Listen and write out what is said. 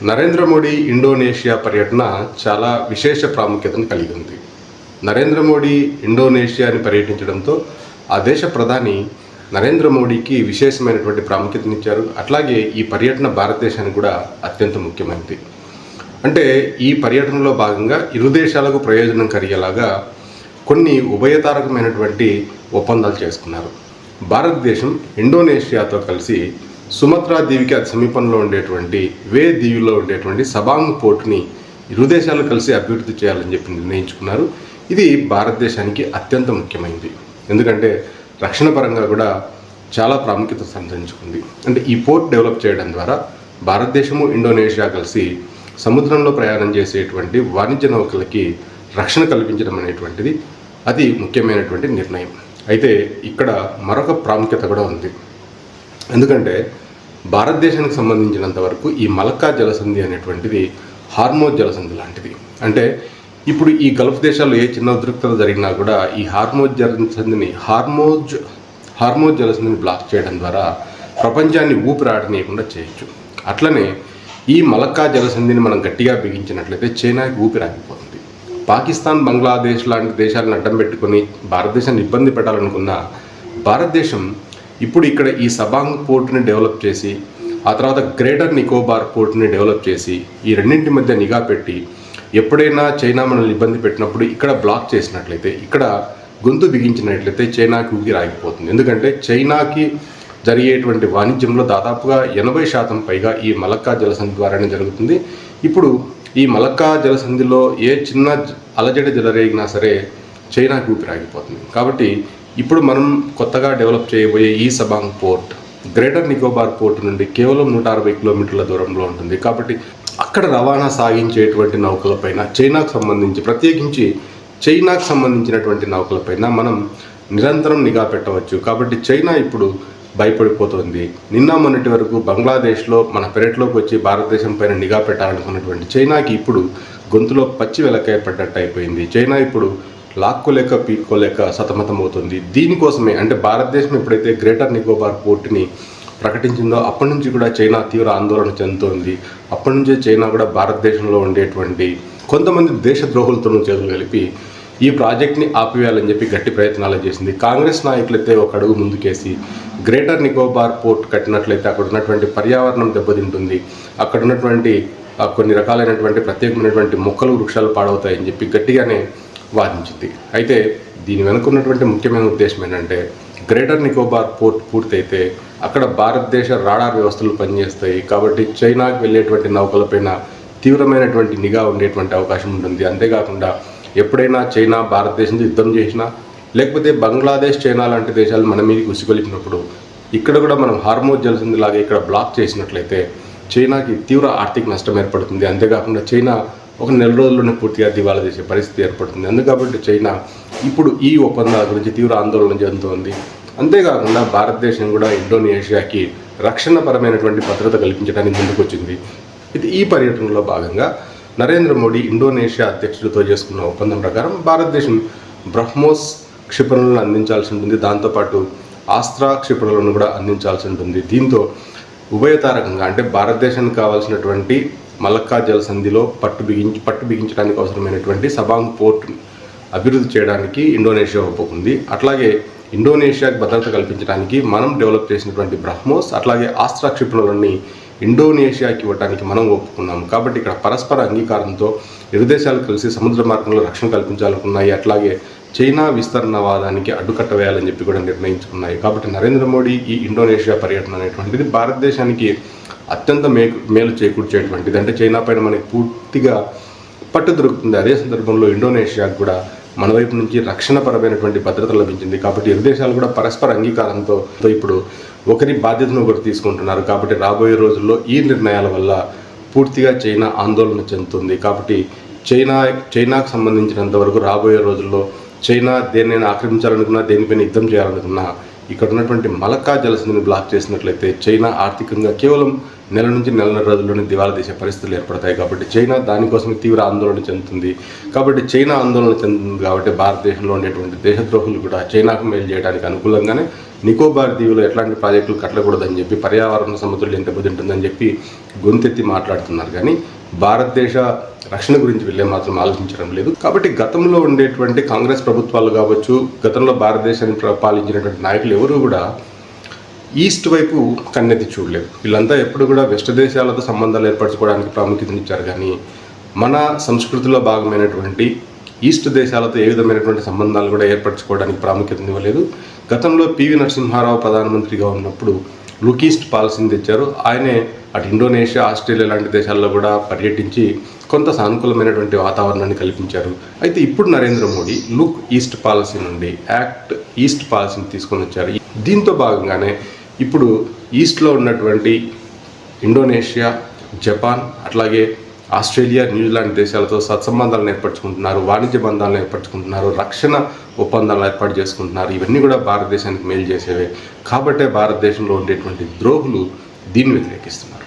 Narendra Modi Indonesia పర్యటన చాలా విశేష ప్రాముఖ్యతను కలిగి ఉంది. నరేంద్ర మోడీ ఇండోనేషియాని పర్యటించడంతో ఆ దేశ ప్రధాని నరేంద్ర మోడీకి విశేషమైనటువంటి ప్రాముఖ్యతనిచ్చారు. అట్లాగే ఈ పర్యటన భారతదేశానికి కూడా అత్యంత ముఖ్యమైనది. అంటే ఈ పర్యటనలో భాగంగా ఇరు దేశాలకు ప్రయోజనం కలిగేలాగా కొన్ని ఉభయతారకమైనటువంటి ఒప్పందాలు చేసుకున్నారు. భారతదేశం ఇండోనేషియాతో కలిసి సుమత్రా దీవికి అతి సమీపంలో ఉండేటువంటి వే దీవిలో ఉండేటువంటి సబాంగ్ పోర్టుని ఇరు దేశాలు కలిసి అభివృద్ధి చేయాలని చెప్పి నిర్ణయించుకున్నారు. ఇది భారతదేశానికి అత్యంత ముఖ్యమైనది. ఎందుకంటే రక్షణ పరంగా కూడా చాలా ప్రాముఖ్యత సంతరించుకుంది. అంటే ఈ పోర్ట్ డెవలప్ చేయడం ద్వారా భారతదేశము ఇండోనేషియా కలిసి సముద్రంలో ప్రయాణం చేసేటువంటి వాణిజ్య నౌకలకి రక్షణ కల్పించడం అనేటువంటిది అతి ముఖ్యమైనటువంటి నిర్ణయం. అయితే ఇక్కడ మరొక ప్రాముఖ్యత కూడా ఉంది. ఎందుకంటే భారతదేశానికి సంబంధించినంత వరకు ఈ మలక్కా జలసంధి అనేటువంటిది హార్మోజ్ జలసంధి లాంటిది. అంటే ఇప్పుడు ఈ గల్ఫ్ దేశాల్లో ఏ చిన్న ఉద్రిక్తత జరిగినా కూడా ఈ హార్మోజ్ జలసంధిని బ్లాక్ చేయడం ద్వారా ప్రపంచాన్ని ఊపిరాడనీయకుండా చేయొచ్చు. అట్లనే ఈ మలక్కా జలసంధిని మనం గట్టిగా బిగించినట్లయితే చైనాకి ఊపిరాగిపోతుంది. పాకిస్తాన్, బంగ్లాదేశ్ లాంటి దేశాలను అడ్డం పెట్టుకొని భారతదేశాన్ని ఇబ్బంది పెట్టాలనుకున్న భారతదేశం ఇప్పుడు ఇక్కడ ఈ సబాంగ్ పోర్టుని డెవలప్ చేసి ఆ తర్వాత గ్రేటర్ నికోబార్ పోర్టుని డెవలప్ చేసి ఈ రెండింటి మధ్య నిఘా పెట్టి ఎప్పుడైనా చైనా మనల్ని ఇబ్బంది పెట్టినప్పుడు ఇక్కడ బ్లాక్ చేసినట్లయితే, ఇక్కడ గొంతు బిగించినట్లయితే చైనాకి ఊపిరి ఆగిపోతుంది. ఎందుకంటే చైనాకి జరిగేటువంటి వాణిజ్యంలో దాదాపుగా 80% పైగా ఈ మలక్కా జలసంధి ద్వారానే జరుగుతుంది. ఇప్పుడు ఈ మలక్కా జలసంధిలో ఏ చిన్న అలజడి జలరేగినా సరే చైనాకి ఊపిరి ఆగిపోతుంది. కాబట్టి ఇప్పుడు మనం కొత్తగా డెవలప్ చేయబోయే ఈ Sabang port greater Nicobar port నుండి కేవలం 160 కిలోమీటర్ల దూరంలో ఉంటుంది. కాబట్టి అక్కడ రవాణా సాగించేటువంటి నౌకలపైన ప్రత్యేకించి చైనాకు సంబంధించినటువంటి నౌకలపైన మనం నిరంతరం నిఘా పెట్టవచ్చు. కాబట్టి చైనా ఇప్పుడు భయపడిపోతుంది. నిన్న మొన్నటి వరకు బంగ్లాదేశ్లో మన పెరట్లోకి వచ్చి భారతదేశం పైన నిఘా పెట్టాలనుకున్నటువంటి చైనాకి ఇప్పుడు గొంతులో పచ్చి వెలకాయ పడ్డట్టు అయిపోయింది. చైనా ఇప్పుడు లాక్కోలేక పీక్కోలేక సతమతమవుతుంది. దీనికోసమే అంటే భారతదేశం ఎప్పుడైతే గ్రేటర్ నికోబార్ పోర్టుని ప్రకటించిందో అప్పటి నుంచి కూడా చైనా తీవ్ర ఆందోళన చెందుతోంది. అప్పటి నుంచే చైనా కూడా భారతదేశంలో ఉండేటువంటి కొంతమంది దేశద్రోహులతో చేతులు కలిపి ఈ ప్రాజెక్ట్ని ఆపివేయాలని చెప్పి గట్టి ప్రయత్నాలు చేసింది. కాంగ్రెస్ నాయకులైతే ఒక అడుగు ముందుకేసి గ్రేటర్ నికోబార్ పోర్ట్ కట్టినట్లయితే అక్కడ ఉన్నటువంటి పర్యావరణం దెబ్బతింటుంది, అక్కడ ఉన్నటువంటి కొన్ని రకాలైనటువంటి ప్రత్యేకమైనటువంటి మొక్కలు, వృక్షాలు పాడవుతాయని చెప్పి గట్టిగానే వాదించింది. అయితే దీని వెనుక ఉన్నటువంటి ముఖ్యమైన ఉద్దేశం ఏంటంటే గ్రేటర్ నికోబార్ పోర్ట్ పూర్తయితే అక్కడ భారతదేశ రాడార్ వ్యవస్థలు పనిచేస్తాయి. కాబట్టి చైనాకి వెళ్ళేటువంటి నౌకలపైన తీవ్రమైనటువంటి నిఘా ఉండేటువంటి అవకాశం ఉంటుంది. అంతేకాకుండా ఎప్పుడైనా చైనా భారతదేశంతో యుద్ధం చేసినా, లేకపోతే బంగ్లాదేశ్, చైనా లాంటి దేశాలు మన మీదకి ఉసిగొలిపినప్పుడు ఇక్కడ కూడా మనం హార్మోజ్ జలసంధి లాగా ఇక్కడ బ్లాక్ చేసినట్లయితే చైనాకి తీవ్ర ఆర్థిక నష్టం ఏర్పడుతుంది. అంతేకాకుండా చైనా ఒక నెల రోజుల్లోనే పూర్తిగా దివాలా చేసే పరిస్థితి ఏర్పడుతుంది. అందుకబట్టి చైనా ఇప్పుడు ఈ ఒప్పందాల గురించి తీవ్ర ఆందోళన చెందుతోంది. అంతేకాకుండా భారతదేశం కూడా ఇండోనేషియాకి రక్షణపరమైనటువంటి భద్రత కల్పించడానికి ముందుకొచ్చింది. ఇది ఈ పర్యటనలో భాగంగా నరేంద్ర మోడీ ఇండోనేషియా అధ్యక్షుడితో చేసుకున్న ఒప్పందం ప్రకారం భారతదేశం బ్రహ్మోస్ క్షిపణులను అందించాల్సి ఉంటుంది. దాంతోపాటు ఆస్త్రా క్షిపణులను కూడా అందించాల్సి ఉంటుంది. దీంతో ఉభయతారకంగా అంటే భారతదేశానికి కావాల్సినటువంటి మలక్కా జలసంధిలో పట్టు బిగించడానికి అవసరమైనటువంటి సబాంగ్ పోర్ట్ అభివృద్ధి చేయడానికి ఇండోనేషియా ఒప్పుకుంది. అట్లాగే ఇండోనేషియాకి భద్రత కల్పించడానికి మనం డెవలప్ చేసినటువంటి బ్రహ్మోస్ అట్లాగే ఆస్త్రా క్షిపణులన్నీ ఇండోనేషియాకి ఇవ్వడానికి మనం ఒప్పుకున్నాం. కాబట్టి ఇక్కడ పరస్పర అంగీకారంతో ఇరు దేశాలు కలిసి సముద్ర మార్గంలో రక్షణ కల్పించాలనుకున్నాయి. అట్లాగే చైనా విస్తరణవాదానికి అడ్డుకట్ట వేయాలని చెప్పి కూడా నిర్ణయించుకున్నాయి. కాబట్టి నరేంద్ర మోడీ ఈ ఇండోనేషియా పర్యటన అనేటువంటిది భారతదేశానికి అత్యంత మేలు చేకూర్చేటువంటిది. అంటే చైనా పైన మనకి పూర్తిగా పట్టు దొరుకుతుంది. అదే సందర్భంలో ఇండోనేషియాకు కూడా మన వైపు నుంచి రక్షణపరమైనటువంటి భద్రత లభించింది. కాబట్టి ఇరు దేశాలు కూడా పరస్పర అంగీకారంతో ఇప్పుడు ఒకరి బాధ్యతను ఒకరు తీసుకుంటున్నారు. కాబట్టి రాబోయే రోజుల్లో ఈ నిర్ణయాల వల్ల పూర్తిగా చైనా ఆందోళన చెందుతుంది. కాబట్టి చైనాకు సంబంధించినంత వరకు రాబోయే రోజుల్లో చైనా దేన్నైనా ఆక్రమించాలనుకున్నా, దేనిపైన యుద్ధం చేయాలనుకున్నా ఇక్కడ ఉన్నటువంటి మలక్కా జలసంధిని బ్లాక్ చేసినట్లయితే చైనా ఆర్థికంగా కేవలం నెల నుంచి నెలన్నర రోజుల్లోనే దివాలా తీసే పరిస్థితులు ఏర్పడతాయి. కాబట్టి చైనా దానికోసమే తీవ్ర ఆందోళన చెందుతుంది. కాబట్టి చైనా ఆందోళన చెందుతుంది కాబట్టి భారతదేశంలో ఉండేటువంటి దేశద్రోహులు కూడా చైనాకు మేలు చేయడానికి అనుకూలంగానే నికోబార్ దీవులో ఎట్లాంటి ప్రాజెక్టులు కట్టకూడదని చెప్పి పర్యావరణ సమతుల్యం దెబ్బతింటుందని చెప్పి గొంతెత్తి మాట్లాడుతున్నారు. కానీ భారతదేశ రక్షణ గురించి వీళ్ళే మాత్రం ఆలోచించడం లేదు. కాబట్టి గతంలో ఉండేటువంటి కాంగ్రెస్ ప్రభుత్వాలు కావచ్చు, గతంలో భారతదేశాన్ని పాలించినటువంటి నాయకులు ఎవరు కూడా ఈస్ట్ వైపు కన్నెత్తి చూడలేదు. వీళ్ళంతా ఎప్పుడు కూడా వెస్ట్ దేశాలతో సంబంధాలు ఏర్పరచుకోవడానికి ప్రాముఖ్యతనిచ్చారు. కానీ మన సంస్కృతిలో భాగమైనటువంటి ఈస్ట్ దేశాలతో ఏ విధమైనటువంటి సంబంధాలు కూడా ఏర్పరచుకోవడానికి ప్రాముఖ్యతనివ్వలేదు. గతంలో పివి నరసింహారావు ప్రధానమంత్రిగా ఉన్నప్పుడు లుక్ ఈస్ట్ పాలసీని తెచ్చారు. ఆయనే అటు ఇండోనేషియా, ఆస్ట్రేలియా లాంటి దేశాల్లో కూడా పర్యటించి కొంత సానుకూలమైనటువంటి వాతావరణాన్ని కల్పించారు. అయితే ఇప్పుడు Narendra Modi look east policy నుండి యాక్ట్ ఈస్ట్ పాలసీని తీసుకొని వచ్చారు. దీంతో భాగంగానే ఇప్పుడు ఈస్ట్లో ఉన్నటువంటి ఇండోనేషియా, జపాన్, అట్లాగే ఆస్ట్రేలియా, న్యూజిలాండ్ దేశాలతో సత్సంబంధాలను ఏర్పరచుకుంటున్నారు, వాణిజ్య బంధాలను ఏర్పరచుకుంటున్నారు, రక్షణ ఒప్పందాలను ఏర్పాటు చేసుకుంటున్నారు. ఇవన్నీ కూడా భారతదేశానికి మేలు చేసేవే. కాబట్టే భారతదేశంలో ఉండేటువంటి ద్రోహులు దీన్ని వ్యతిరేకిస్తున్నారు.